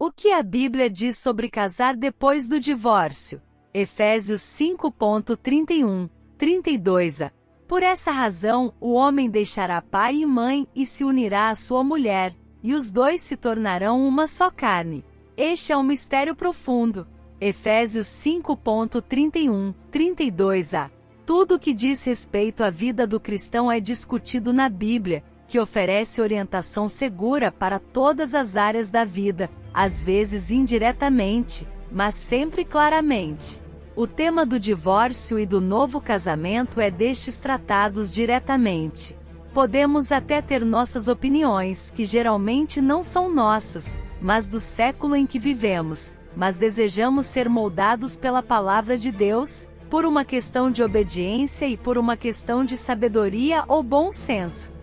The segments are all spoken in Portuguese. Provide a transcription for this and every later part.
O que a Bíblia diz sobre casar depois do divórcio? Efésios 5:31, 32a. Por essa razão, o homem deixará pai e mãe e se unirá à sua mulher, e os dois se tornarão uma só carne. Este é um mistério profundo. Efésios 5:31, 32a. Tudo que diz respeito à vida do cristão é discutido na Bíblia, que oferece orientação segura para todas as áreas da vida, às vezes indiretamente, mas sempre claramente. O tema do divórcio e do novo casamento é destes tratados diretamente. Podemos até ter nossas opiniões, que geralmente não são nossas, mas do século em que vivemos, mas desejamos ser moldados pela palavra de Deus, por uma questão de obediência e por uma questão de sabedoria ou bom senso.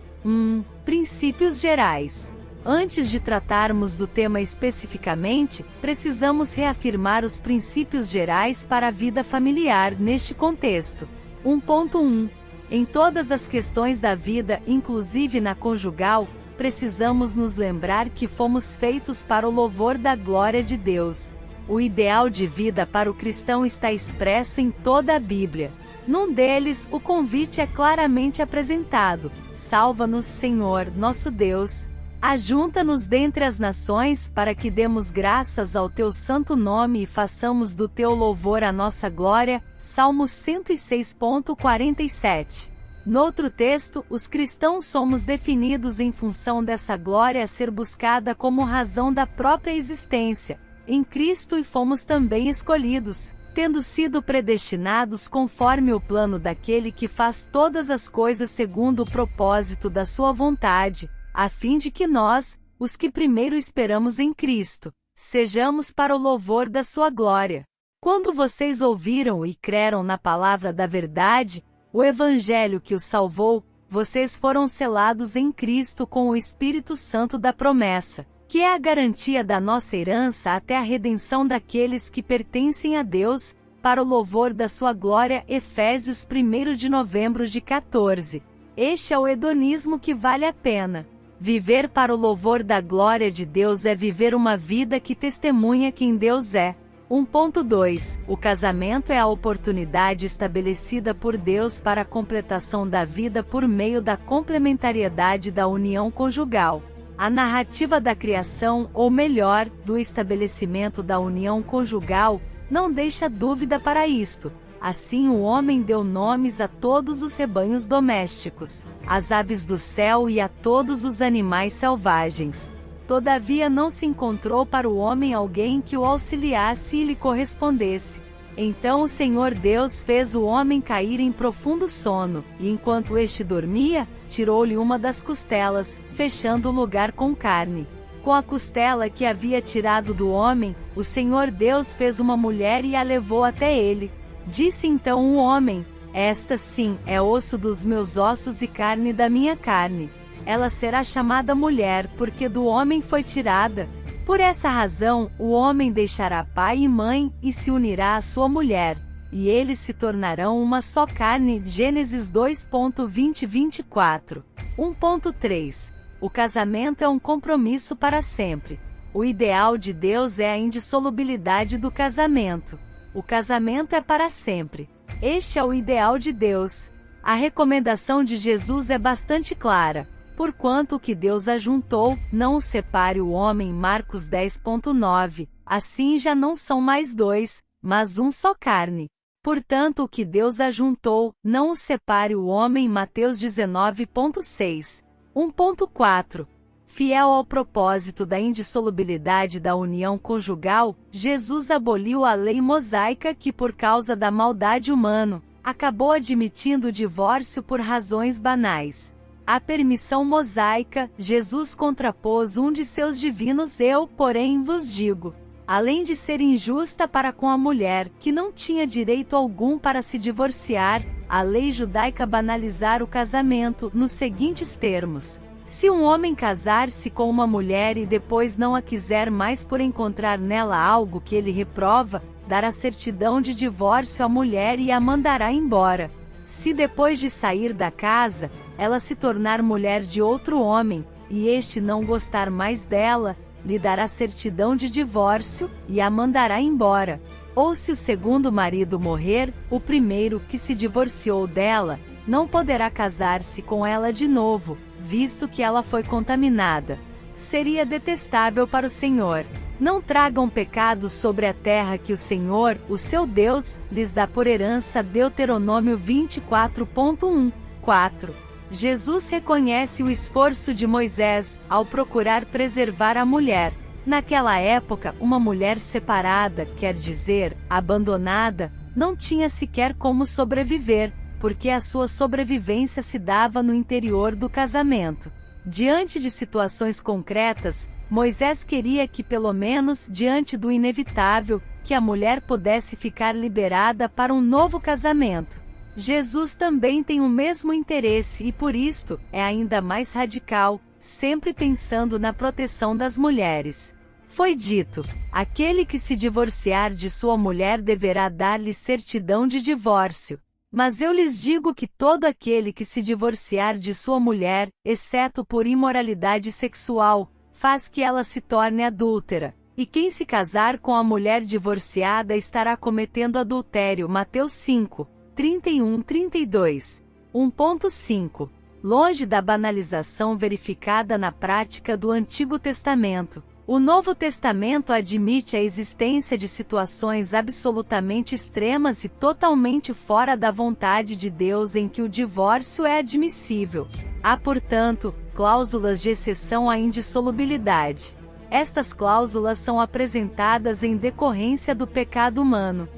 Princípios gerais. Antes de tratarmos do tema especificamente, precisamos reafirmar os princípios gerais para a vida familiar neste contexto. 1.1. Em todas as questões da vida, inclusive na conjugal, precisamos nos lembrar que fomos feitos para o louvor da glória de Deus. O ideal de vida para o cristão está expresso em toda a Bíblia. Num deles, o convite é claramente apresentado: salva-nos, Senhor, nosso Deus. Ajunta-nos dentre as nações para que demos graças ao teu santo nome e façamos do teu louvor a nossa glória. Salmo 106.47. Noutro texto, os cristãos somos definidos em função dessa glória a ser buscada como razão da própria existência, em Cristo, e fomos também escolhidos, tendo sido predestinados conforme o plano daquele que faz todas as coisas segundo o propósito da sua vontade, a fim de que nós, os que primeiro esperamos em Cristo, sejamos para o louvor da sua glória. Quando vocês ouviram e creram na palavra da verdade, o evangelho que os salvou, vocês foram selados em Cristo com o Espírito Santo da promessa, que é a garantia da nossa herança até a redenção daqueles que pertencem a Deus, para o louvor da sua glória. Efésios 1 de novembro de 14. Este é o hedonismo que vale a pena. Viver para o louvor da glória de Deus é viver uma vida que testemunha quem Deus é. 1.2. O casamento é a oportunidade estabelecida por Deus para a completação da vida por meio da complementariedade da união conjugal. A narrativa da criação, ou melhor, do estabelecimento da união conjugal, não deixa dúvida para isto. Assim o homem deu nomes a todos os rebanhos domésticos, às aves do céu e a todos os animais selvagens. Todavia não se encontrou para o homem alguém que o auxiliasse e lhe correspondesse. Então o Senhor Deus fez o homem cair em profundo sono, e enquanto este dormia, tirou-lhe uma das costelas, fechando o lugar com carne. Com a costela que havia tirado do homem, o Senhor Deus fez uma mulher e a levou até ele. Disse então o homem: esta sim, é osso dos meus ossos e carne da minha carne. Ela será chamada mulher, porque do homem foi tirada. Por essa razão, o homem deixará pai e mãe, e se unirá à sua mulher, e eles se tornarão uma só carne. Gênesis 2:20-24. 1.3. O casamento é um compromisso para sempre. O ideal de Deus é a indissolubilidade do casamento. O casamento é para sempre. Este é o ideal de Deus. A recomendação de Jesus é bastante clara. Porquanto o que Deus ajuntou, não o separe o homem. Marcos 10.9. Assim já não são mais dois, mas um só carne. Portanto o que Deus ajuntou, não o separe o homem. Mateus 19.6. 1.4. Fiel ao propósito da indissolubilidade da união conjugal, Jesus aboliu a lei mosaica que, por causa da maldade humana, acabou admitindo o divórcio por razões banais. À permissão mosaica, Jesus contrapôs um de seus divinos eu, porém, vos digo. Além de ser injusta para com a mulher, que não tinha direito algum para se divorciar, a lei judaica banalizara o casamento, nos seguintes termos: se um homem casar-se com uma mulher e depois não a quiser mais por encontrar nela algo que ele reprova, dará certidão de divórcio à mulher e a mandará embora. Se depois de sair da casa, ela se tornar mulher de outro homem, e este não gostar mais dela, lhe dará certidão de divórcio e a mandará embora. Ou se o segundo marido morrer, o primeiro que se divorciou dela não poderá casar-se com ela de novo, visto que ela foi contaminada. Seria detestável para o Senhor. Não tragam pecado sobre a terra que o Senhor, o seu Deus, lhes dá por herança. Deuteronômio 24.1, 4. Jesus reconhece o esforço de Moisés ao procurar preservar a mulher. Naquela época, uma mulher separada, quer dizer, abandonada, não tinha sequer como sobreviver, porque a sua sobrevivência se dava no interior do casamento. Diante de situações concretas, Moisés queria que, pelo menos diante do inevitável, que a mulher pudesse ficar liberada para um novo casamento. Jesus também tem o mesmo interesse e por isto, é ainda mais radical, sempre pensando na proteção das mulheres. Foi dito: aquele que se divorciar de sua mulher deverá dar-lhe certidão de divórcio. Mas eu lhes digo que todo aquele que se divorciar de sua mulher, exceto por imoralidade sexual, faz que ela se torne adúltera. E quem se casar com a mulher divorciada estará cometendo adultério. Mateus 5, 31-32. 1.5. Longe da banalização verificada na prática do Antigo Testamento, o Novo Testamento admite a existência de situações absolutamente extremas e totalmente fora da vontade de Deus em que o divórcio é admissível. Há, portanto, cláusulas de exceção à indissolubilidade. Estas cláusulas são apresentadas em decorrência do pecado humano.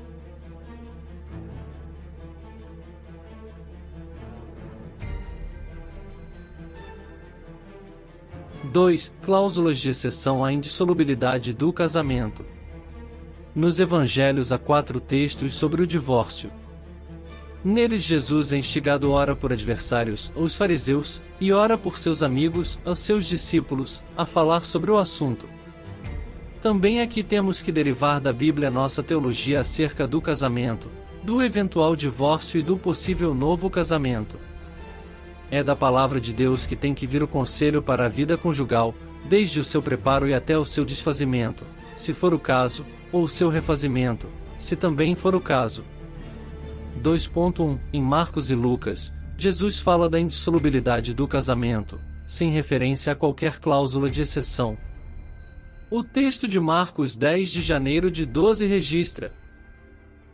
2. Cláusulas de exceção à indissolubilidade do casamento. Nos Evangelhos há 4 textos sobre o divórcio. Neles Jesus é instigado ora por adversários, os fariseus, e ora por seus amigos, os seus discípulos, a falar sobre o assunto. Também aqui temos que derivar da Bíblia nossa teologia acerca do casamento, do eventual divórcio e do possível novo casamento. É da palavra de Deus que tem que vir o conselho para a vida conjugal, desde o seu preparo e até o seu desfazimento, se for o caso, ou o seu refazimento, se também for o caso. 2.1 Em Marcos e Lucas, Jesus fala da indissolubilidade do casamento, sem referência a qualquer cláusula de exceção. O texto de Marcos 10 de janeiro de 12 registra: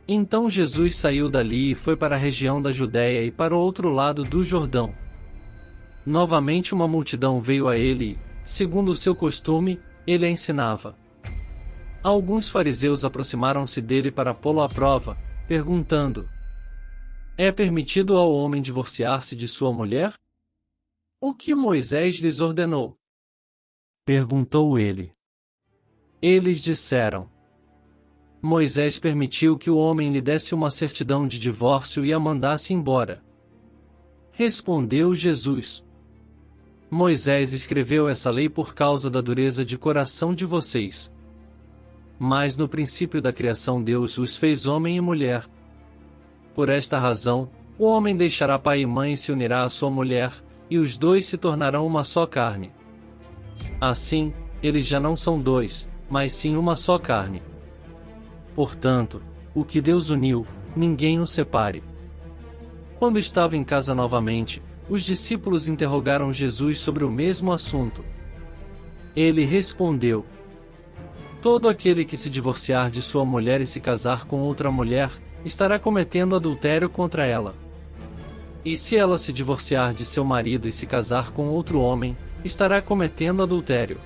Então Jesus saiu dali e foi para a região da Judéia e para o outro lado do Jordão. Novamente uma multidão veio a ele e, segundo o seu costume, ele a ensinava. Alguns fariseus aproximaram-se dele para pô-lo à prova, perguntando: É permitido ao homem divorciar-se de sua mulher? O que Moisés lhes ordenou? Perguntou ele. Eles disseram: Moisés permitiu que o homem lhe desse uma certidão de divórcio e a mandasse embora. Respondeu Jesus: Moisés escreveu essa lei por causa da dureza de coração de vocês. Mas no princípio da criação Deus os fez homem e mulher. Por esta razão, o homem deixará pai e mãe e se unirá à sua mulher, e os dois se tornarão uma só carne. Assim, eles já não são dois, mas sim uma só carne. Portanto, o que Deus uniu, ninguém o separe. Quando estava em casa novamente, os discípulos interrogaram Jesus sobre o mesmo assunto. Ele respondeu: Todo aquele que se divorciar de sua mulher e se casar com outra mulher, estará cometendo adultério contra ela. E se ela se divorciar de seu marido e se casar com outro homem, estará cometendo adultério.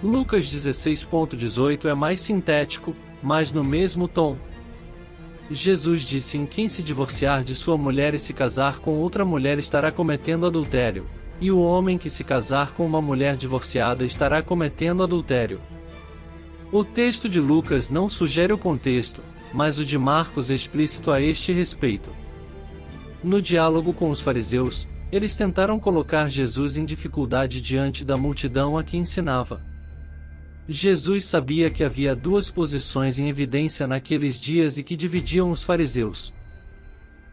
Lucas 16.18 é mais sintético, mas no mesmo tom. Jesus disse: Em quem se divorciar de sua mulher e se casar com outra mulher estará cometendo adultério, e o homem que se casar com uma mulher divorciada estará cometendo adultério. O texto de Lucas não sugere o contexto, mas o de Marcos é explícito a este respeito. No diálogo com os fariseus, eles tentaram colocar Jesus em dificuldade diante da multidão a que ensinava. Jesus sabia que havia 2 posições em evidência naqueles dias e que dividiam os fariseus.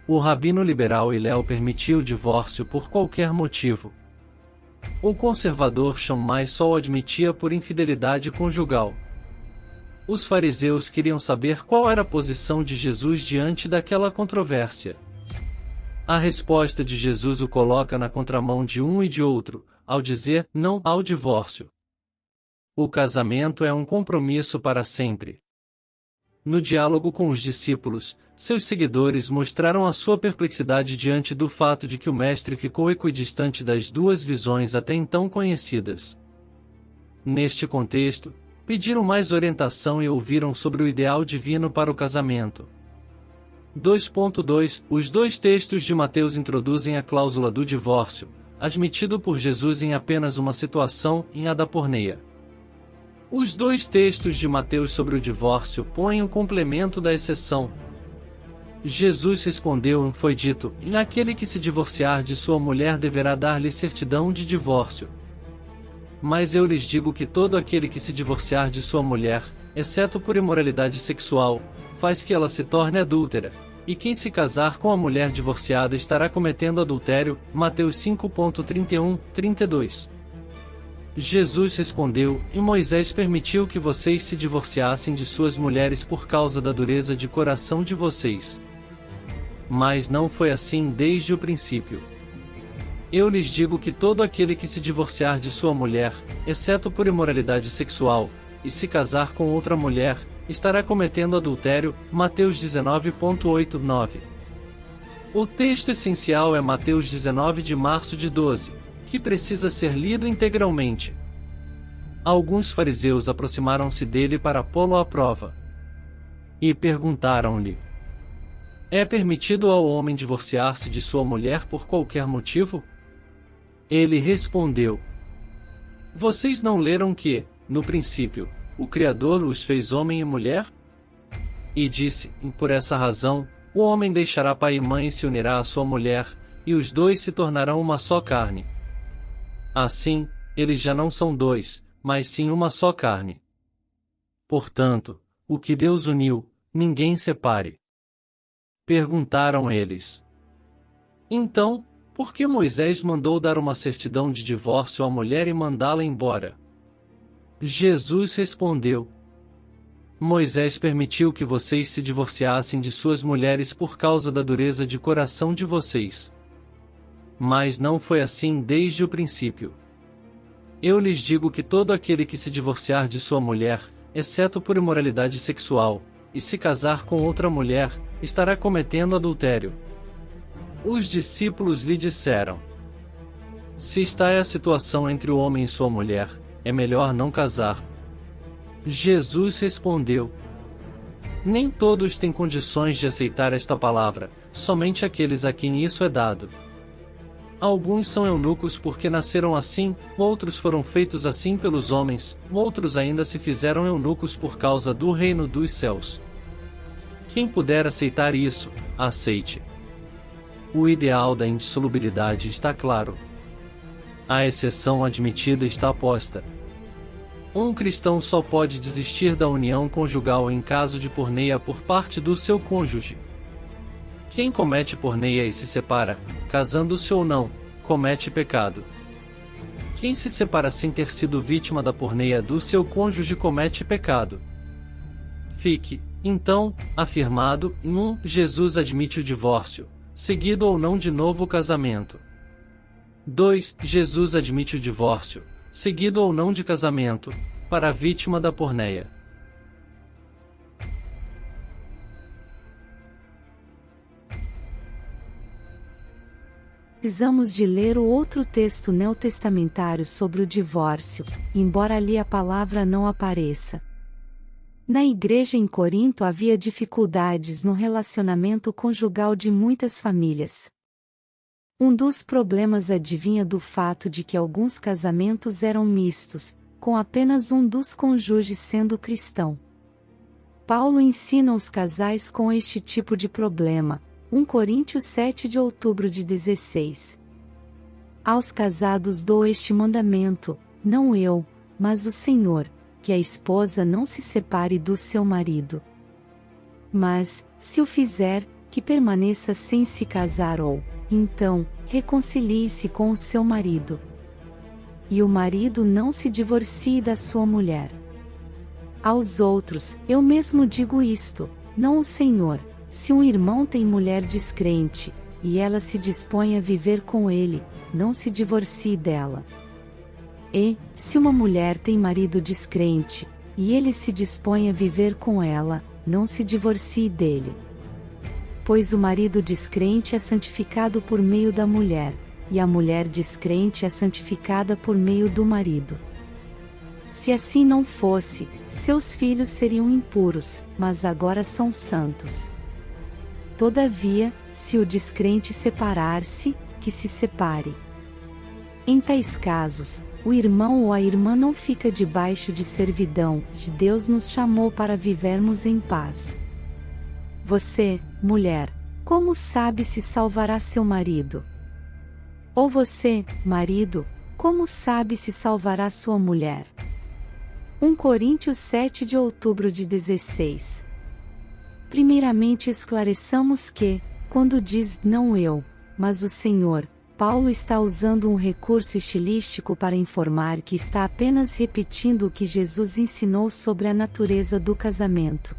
O rabino liberal Hilel permitia o divórcio por qualquer motivo. O conservador Shammai só o admitia por infidelidade conjugal. Os fariseus queriam saber qual era a posição de Jesus diante daquela controvérsia. A resposta de Jesus o coloca na contramão de um e de outro, ao dizer não ao divórcio. O casamento é um compromisso para sempre. No diálogo com os discípulos, seus seguidores mostraram a sua perplexidade diante do fato de que o mestre ficou equidistante das duas visões até então conhecidas. Neste contexto, pediram mais orientação e ouviram sobre o ideal divino para o casamento. 2.2 Os dois textos de Mateus introduzem a cláusula do divórcio, admitido por Jesus em apenas uma situação, em a da porneia. Os dois textos de Mateus sobre o divórcio põem o complemento da exceção. Jesus respondeu: foi dito, aquele que se divorciar de sua mulher deverá dar-lhe certidão de divórcio. Mas eu lhes digo que todo aquele que se divorciar de sua mulher, exceto por imoralidade sexual, faz que ela se torne adúltera, e quem se casar com a mulher divorciada estará cometendo adultério. Mateus 5.31, 32. Jesus respondeu: e Moisés permitiu que vocês se divorciassem de suas mulheres por causa da dureza de coração de vocês. Mas não foi assim desde o princípio. Eu lhes digo que todo aquele que se divorciar de sua mulher, exceto por imoralidade sexual, e se casar com outra mulher, estará cometendo adultério. Mateus 19.8, 9. O texto essencial é Mateus 19 de março de 12, que precisa ser lido integralmente. Alguns fariseus aproximaram-se dele para pô-lo à prova. E perguntaram-lhe: é permitido ao homem divorciar-se de sua mulher por qualquer motivo? Ele respondeu: vocês não leram que, no princípio, o Criador os fez homem e mulher? E disse: por essa razão, o homem deixará pai e mãe e se unirá à sua mulher, e os dois se tornarão uma só carne. Assim, eles já não são dois, mas sim uma só carne. Portanto, o que Deus uniu, ninguém separe. Perguntaram eles: então, por que Moisés mandou dar uma certidão de divórcio à mulher e mandá-la embora? Jesus respondeu: Moisés permitiu que vocês se divorciassem de suas mulheres por causa da dureza de coração de vocês. Mas não foi assim desde o princípio. Eu lhes digo que todo aquele que se divorciar de sua mulher, exceto por imoralidade sexual, e se casar com outra mulher, estará cometendo adultério. Os discípulos lhe disseram: se está a situação entre o homem e sua mulher, é melhor não casar. Jesus respondeu: nem todos têm condições de aceitar esta palavra, somente aqueles a quem isso é dado. Alguns são eunucos porque nasceram assim, outros foram feitos assim pelos homens, outros ainda se fizeram eunucos por causa do reino dos céus. Quem puder aceitar isso, aceite. O ideal da indissolubilidade está claro. A exceção admitida está posta. Um cristão só pode desistir da união conjugal em caso de porneia por parte do seu cônjuge. Quem comete porneia e se separa, casando-se ou não, comete pecado. Quem se separa sem ter sido vítima da porneia do seu cônjuge comete pecado. Fique, então, afirmado, em 1. Jesus admite o divórcio, seguido ou não de novo casamento. 2. Jesus admite o divórcio, seguido ou não de casamento, para a vítima da porneia. Precisamos de ler o outro texto neotestamentário sobre o divórcio, embora ali a palavra não apareça. Na igreja em Corinto havia dificuldades no relacionamento conjugal de muitas famílias. Um dos problemas advinha do fato de que alguns casamentos eram mistos, com apenas um dos cônjuges sendo cristão. Paulo ensina os casais com este tipo de problema, 1 Coríntios 7 de outubro de 16. Aos casados dou este mandamento, não eu, mas o Senhor, que a esposa não se separe do seu marido. Mas, se o fizer, que permaneça sem se casar ou, então, reconcilie-se com o seu marido. e o marido não se divorcie da sua mulher. Aos outros, eu mesmo digo isto, não o Senhor: se um irmão tem mulher descrente, e ela se dispõe a viver com ele, não se divorcie dela. E, se uma mulher tem marido descrente, e ele se dispõe a viver com ela, não se divorcie dele. Pois o marido descrente é santificado por meio da mulher, e a mulher descrente é santificada por meio do marido. Se assim não fosse, seus filhos seriam impuros, mas agora são santos. Todavia, se o descrente separar-se, que se separe. Em tais casos, o irmão ou a irmã não fica debaixo de servidão, Deus nos chamou para vivermos em paz. Você, mulher, como sabe se salvará seu marido? Ou você, marido, como sabe se salvará sua mulher? 1 Coríntios 7 de outubro de 16. Primeiramente esclareçamos que, quando diz não eu, mas o Senhor, Paulo está usando um recurso estilístico para informar que está apenas repetindo o que Jesus ensinou sobre a natureza do casamento.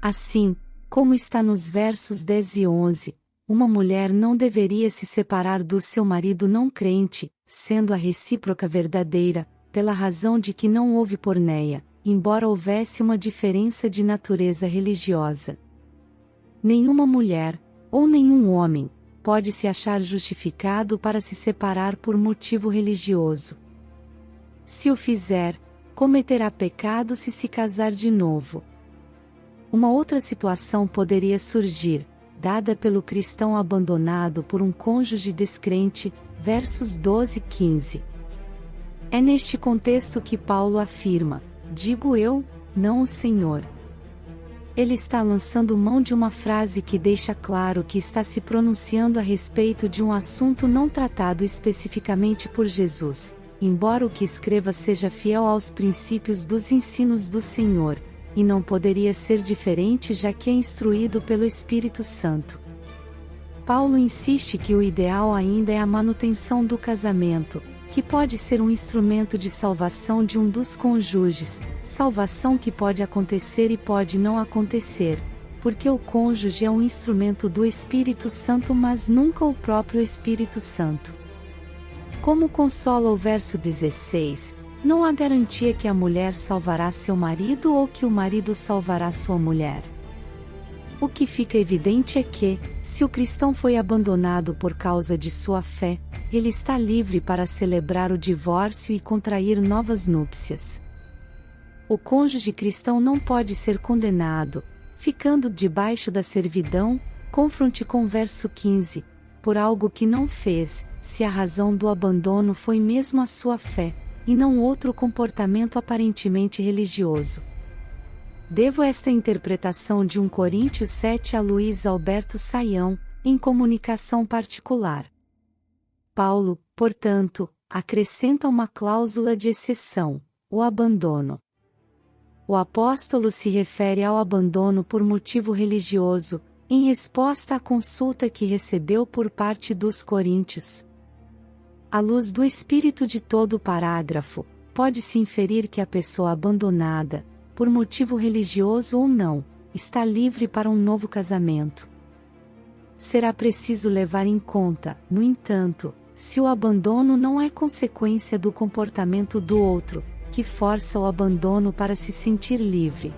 Assim, como está nos versos 10 e 11, uma mulher não deveria se separar do seu marido não crente, sendo a recíproca verdadeira, pela razão de que não houve porneia, embora houvesse uma diferença de natureza religiosa. Nenhuma mulher, ou nenhum homem, pode se achar justificado para se separar por motivo religioso. Se o fizer, cometerá pecado se casar de novo. Uma outra situação poderia surgir, dada pelo cristão abandonado por um cônjuge descrente, versos 12 e 15. É neste contexto que Paulo afirma: digo eu, não o Senhor. Ele está lançando mão de uma frase que deixa claro que está se pronunciando a respeito de um assunto não tratado especificamente por Jesus, embora o que escreva seja fiel aos princípios dos ensinos do Senhor, e não poderia ser diferente já que é instruído pelo Espírito Santo. Paulo insiste que o ideal ainda é a manutenção do casamento, que pode ser um instrumento de salvação de um dos cônjuges, salvação que pode acontecer e pode não acontecer, porque o cônjuge é um instrumento do Espírito Santo, mas nunca o próprio Espírito Santo. Como consola o verso 16, não há garantia que a mulher salvará seu marido ou que o marido salvará sua mulher. O que fica evidente é que, se o cristão foi abandonado por causa de sua fé, ele está livre para celebrar o divórcio e contrair novas núpcias. O cônjuge cristão não pode ser condenado, ficando debaixo da servidão, confronte com o verso 15, por algo que não fez, se a razão do abandono foi mesmo a sua fé, e não outro comportamento aparentemente religioso. Devo esta interpretação de 1 Coríntios 7 a Luiz Alberto Saião, em comunicação particular. Paulo, portanto, acrescenta uma cláusula de exceção: o abandono. O apóstolo se refere ao abandono por motivo religioso, em resposta à consulta que recebeu por parte dos coríntios. À luz do espírito de todo o parágrafo, pode-se inferir que a pessoa abandonada, por motivo religioso ou não, está livre para um novo casamento. Será preciso levar em conta, no entanto, se o abandono não é consequência do comportamento do outro, que força o abandono para se sentir livre.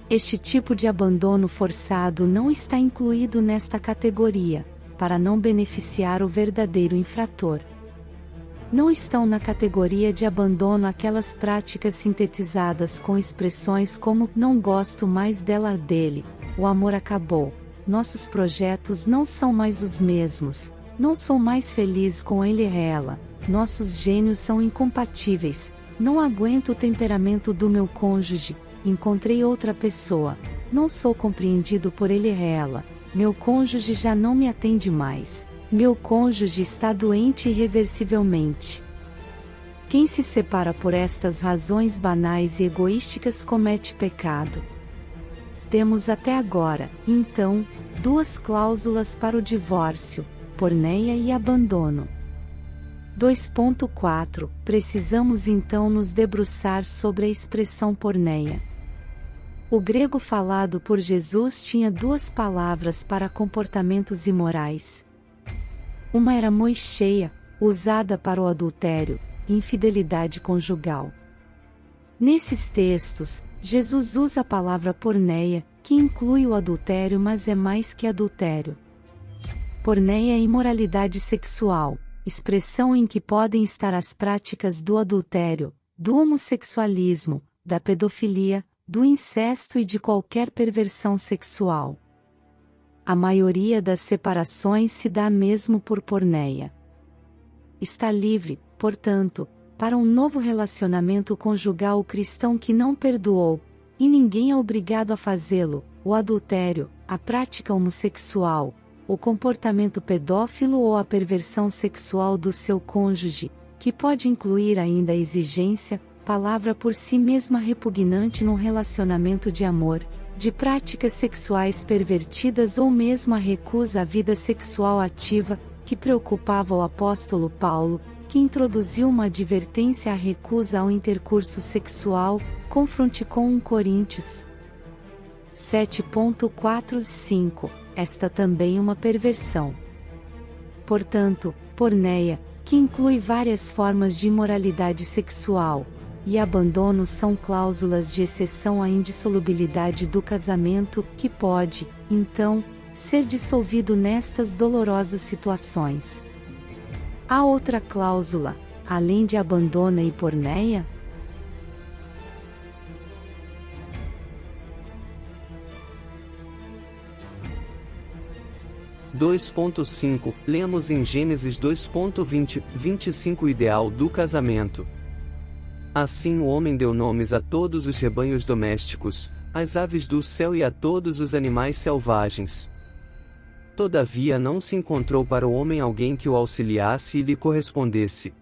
Este tipo de abandono forçado não está incluído nesta categoria, para não beneficiar o verdadeiro infrator. Não estão na categoria de abandono aquelas práticas sintetizadas com expressões como "não gosto mais dela dele", "o amor acabou", "nossos projetos não são mais os mesmos", "não sou mais feliz com ele e ela", "nossos gênios são incompatíveis", "não aguento o temperamento do meu cônjuge", "encontrei outra pessoa", "não sou compreendido por ele e ela", "meu cônjuge já não me atende mais", "meu cônjuge está doente irreversivelmente". Quem se separa por estas razões banais e egoísticas comete pecado. Temos até agora, então, duas cláusulas para o divórcio: porneia e abandono. 2.4 Precisamos então nos debruçar sobre a expressão porneia. O grego falado por Jesus tinha duas palavras para comportamentos imorais. Uma era moicheia, usada para o adultério, infidelidade conjugal. Nesses textos, Jesus usa a palavra porneia, que inclui o adultério, mas é mais que adultério. Porneia é imoralidade sexual, expressão em que podem estar as práticas do adultério, do homossexualismo, da pedofilia, do incesto e de qualquer perversão sexual. A maioria das separações se dá mesmo por porneia. Está livre, portanto, para um novo relacionamento conjugal o cristão que não perdoou, e ninguém é obrigado a fazê-lo, o adultério, a prática homossexual, o comportamento pedófilo ou a perversão sexual do seu cônjuge, que pode incluir ainda a exigência, palavra por si mesma repugnante num relacionamento de amor, de práticas sexuais pervertidas ou mesmo a recusa à vida sexual ativa, que preocupava o apóstolo Paulo, que introduziu uma advertência à recusa ao intercurso sexual, confronte com 1 Coríntios 7.45, esta também uma perversão. Portanto, porneia, que inclui várias formas de imoralidade sexual, e abandono são cláusulas de exceção à indissolubilidade do casamento, que pode, então, ser dissolvido nestas dolorosas situações. Há outra cláusula, além de abandono e porneia? Lemos em Gênesis 2.20-25 o ideal do casamento. Assim o homem deu nomes a todos os rebanhos domésticos, às aves do céu e a todos os animais selvagens. Todavia não se encontrou para o homem alguém que o auxiliasse e lhe correspondesse.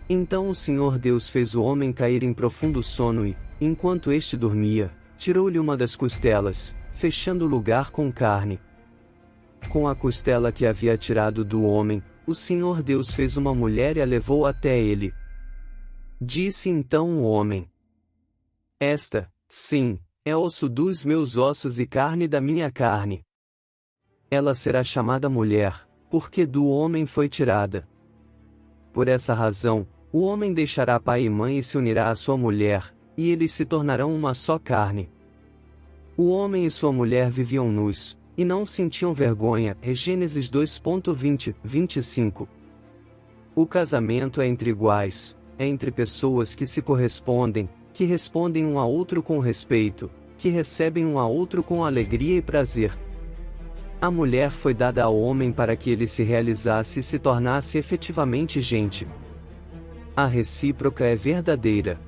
Então o Senhor Deus fez o homem cair em profundo sono e, enquanto este dormia, tirou-lhe uma das costelas, fechando o lugar com carne. Com a costela que havia tirado do homem, o Senhor Deus fez uma mulher e a levou até ele. Disse então o homem: Esta, sim, é osso dos meus ossos e carne da minha carne. Ela será chamada mulher, porque do homem foi tirada. Por essa razão, o homem deixará pai e mãe e se unirá à sua mulher, e eles se tornarão uma só carne. O homem e sua mulher viviam nus, e não sentiam vergonha. Gênesis 2.20-25. O casamento é entre iguais, é entre pessoas que se correspondem, que respondem um ao outro com respeito, que recebem um ao outro com alegria e prazer. A mulher foi dada ao homem para que ele se realizasse e se tornasse efetivamente gente. A recíproca é verdadeira.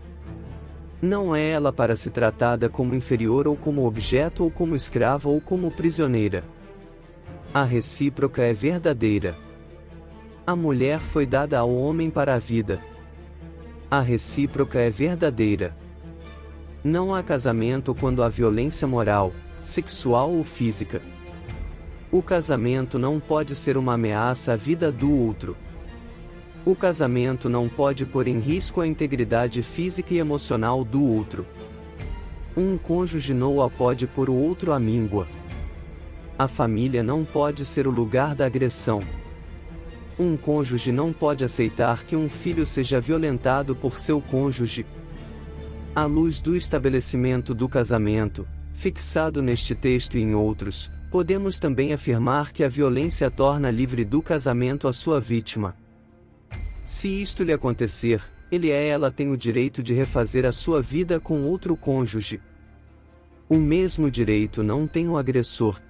Não é ela para ser tratada como inferior ou como objeto ou como escrava ou como prisioneira. A recíproca é verdadeira. A mulher foi dada ao homem para a vida. A recíproca é verdadeira. Não há casamento quando há violência moral, sexual ou física. O casamento não pode ser uma ameaça à vida do outro. O casamento não pode pôr em risco a integridade física e emocional do outro. Um cônjuge não a pode pôr o outro à míngua. A família não pode ser o lugar da agressão. Um cônjuge não pode aceitar que um filho seja violentado por seu cônjuge. À luz do estabelecimento do casamento, fixado neste texto e em outros, podemos também afirmar que a violência torna livre do casamento a sua vítima. Se isto lhe acontecer, ela tem o direito de refazer a sua vida com outro cônjuge. O mesmo direito não tem o agressor.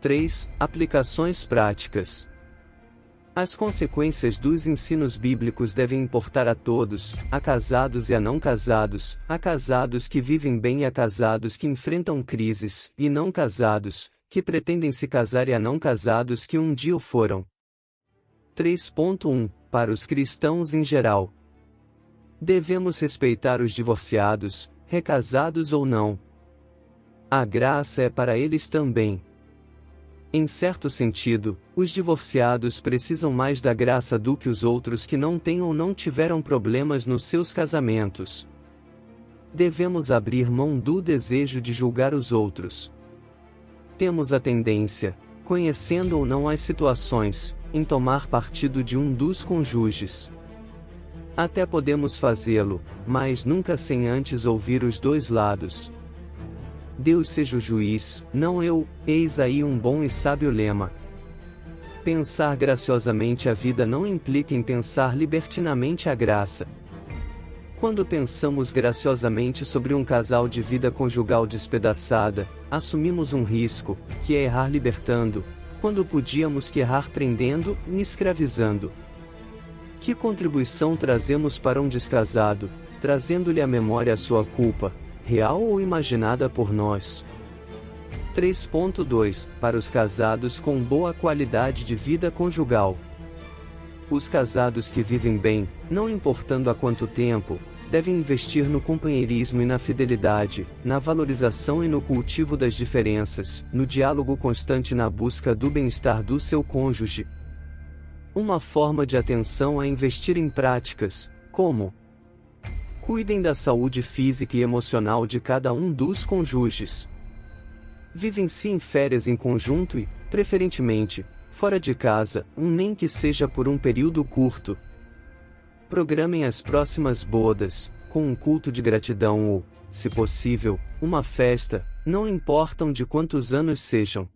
3. Aplicações práticas. As consequências dos ensinos bíblicos devem importar a todos, a casados e a não casados, a casados que vivem bem e a casados que enfrentam crises, e não casados, que pretendem se casar e a não casados que um dia o foram. 3.1 Para os cristãos em geral. Devemos respeitar os divorciados, recasados ou não. A graça é para eles também. Em certo sentido, os divorciados precisam mais da graça do que os outros que não têm ou não tiveram problemas nos seus casamentos. Devemos abrir mão do desejo de julgar os outros. Temos a tendência, conhecendo ou não as situações, em tomar partido de um dos cônjuges. Até podemos fazê-lo, mas nunca sem antes ouvir os dois lados. Deus seja o juiz, não eu, eis aí um bom e sábio lema. Pensar graciosamente a vida não implica em pensar libertinamente a graça. Quando pensamos graciosamente sobre um casal de vida conjugal despedaçada, assumimos um risco, que é errar libertando, quando podíamos que errar prendendo e escravizando. Que contribuição trazemos para um descasado, trazendo-lhe à memória a sua culpa, real ou imaginada por nós? 3.2 Para os casados com boa qualidade de vida conjugal. Os casados que vivem bem, não importando há quanto tempo, devem investir no companheirismo e na fidelidade, na valorização e no cultivo das diferenças, no diálogo constante e na busca do bem-estar do seu cônjuge. Uma forma de atenção é investir em práticas, como: cuidem da saúde física e emocional de cada um dos cônjuges. Vivenciem férias em conjunto e, preferentemente, fora de casa, nem que seja por um período curto. Programem as próximas bodas, com um culto de gratidão ou, se possível, uma festa, não importam de quantos anos sejam.